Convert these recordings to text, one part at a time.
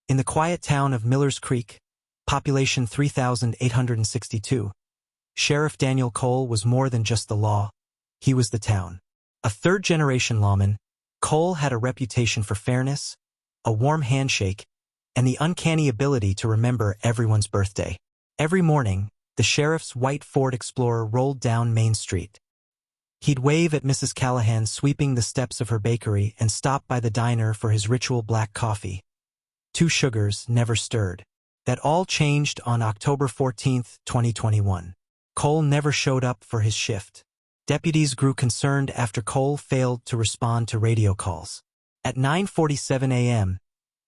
In the quiet town of Miller's Creek, population 3,862, Sheriff Daniel Cole was more than just the law. He was the town. A third-generation lawman, Cole had a reputation for fairness, a warm handshake, and the uncanny ability to remember everyone's birthday. Every morning, the sheriff's white Ford Explorer rolled down Main Street. He'd wave at Mrs. Callahan sweeping the steps of her bakery and stop by the diner for his ritual black coffee. 2 sugars, never stirred. That all changed on October 14, 2021. Cole never showed up for his shift. Deputies grew concerned after Cole failed to respond to radio calls. At 9:47 a.m.,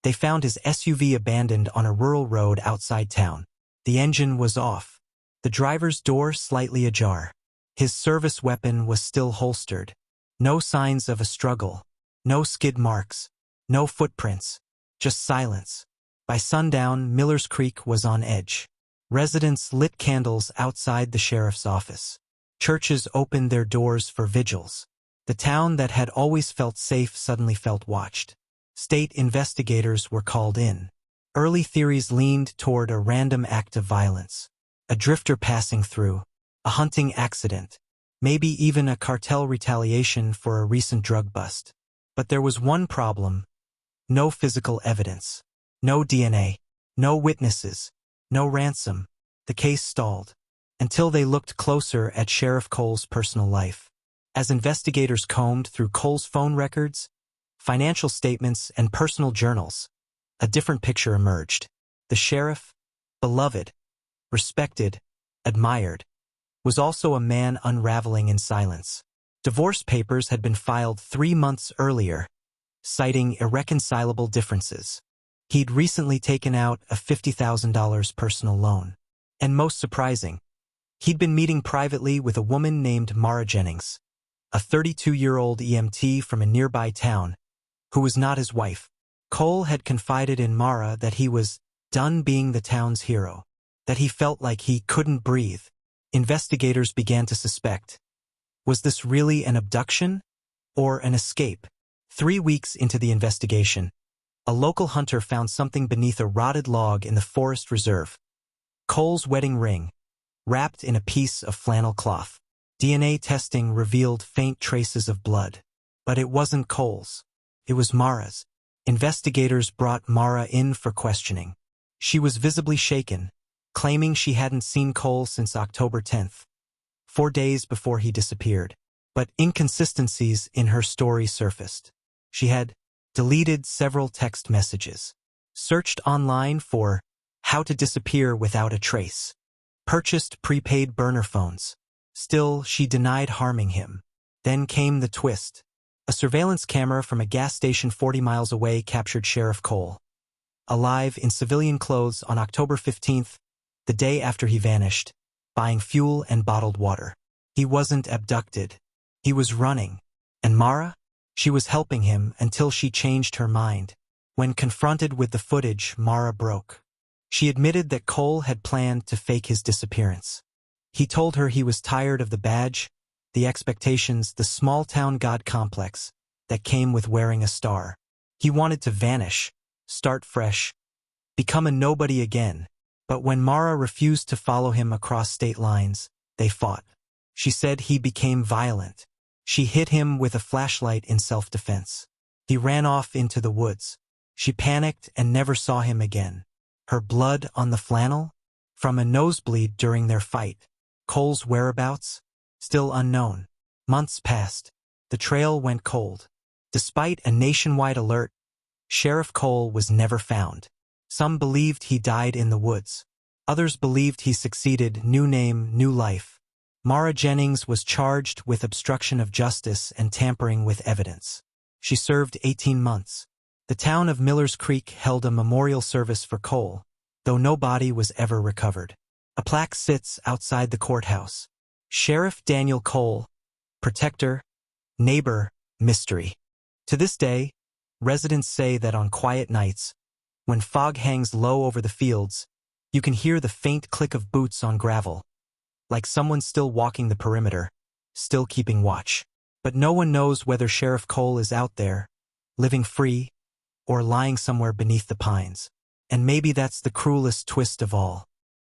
they found his SUV abandoned on a rural road outside town. The engine was off, the driver's door slightly ajar. His service weapon was still holstered. No signs of a struggle, no skid marks, no footprints, just silence. By sundown, Miller's Creek was on edge. Residents lit candles outside the sheriff's office. Churches opened their doors for vigils. The town that had always felt safe suddenly felt watched. State investigators were called in. Early theories leaned toward a random act of violence. A drifter passing through. A hunting accident. Maybe even a cartel retaliation for a recent drug bust. But there was one problem. No physical evidence. No DNA. No witnesses. No ransom. The case stalled. Until they looked closer at Sheriff Cole's personal life. As investigators combed through Cole's phone records, financial statements, and personal journals, a different picture emerged. The sheriff, beloved, respected, admired, was also a man unraveling in silence. Divorce papers had been filed 3 months earlier, citing irreconcilable differences. He'd recently taken out a $50,000 personal loan. And most surprising, he'd been meeting privately with a woman named Mara Jennings, a 32-year-old EMT from a nearby town, who was not his wife. Cole had confided in Mara that he was done being the town's hero, that he felt like he couldn't breathe. Investigators began to suspect. Was this really an abduction or an escape? 3 weeks into the investigation, a local hunter found something beneath a rotted log in the forest reserve. Cole's wedding ring, wrapped in a piece of flannel cloth. DNA testing revealed faint traces of blood. But it wasn't Cole's. It was Mara's. Investigators brought Mara in for questioning. She was visibly shaken, claiming she hadn't seen Cole since October 10th, 4 days before he disappeared. But inconsistencies in her story surfaced. She had deleted several text messages, searched online for how to disappear without a trace, purchased prepaid burner phones. Still, she denied harming him. Then came the twist. A surveillance camera from a gas station 40 miles away captured Sheriff Cole, alive in civilian clothes on October 15th, the day after he vanished, buying fuel and bottled water. He wasn't abducted. He was running. And Mara? She was helping him until she changed her mind. When confronted with the footage, Mara broke. She admitted that Cole had planned to fake his disappearance. He told her he was tired of the badge, the expectations, the small-town god complex that came with wearing a star. He wanted to vanish, start fresh, become a nobody again. But when Mara refused to follow him across state lines, they fought. She said he became violent. She hit him with a flashlight in self-defense. He ran off into the woods. She panicked and never saw him again. Her blood on the flannel? From a nosebleed during their fight. Cole's whereabouts? Still unknown. Months passed. The trail went cold. Despite a nationwide alert, Sheriff Cole was never found. Some believed he died in the woods. Others believed he succeeded. New name, new life. Mara Jennings was charged with obstruction of justice and tampering with evidence. She served 18 months. The town of Miller's Creek held a memorial service for Cole, though no body was ever recovered. A plaque sits outside the courthouse. Sheriff Daniel Cole, protector, neighbor, mystery. To this day, residents say that on quiet nights, when fog hangs low over the fields, you can hear the faint click of boots on gravel, like someone still walking the perimeter, still keeping watch. But no one knows whether Sheriff Cole is out there, living free, or lying somewhere beneath the pines. And maybe that's the cruelest twist of all.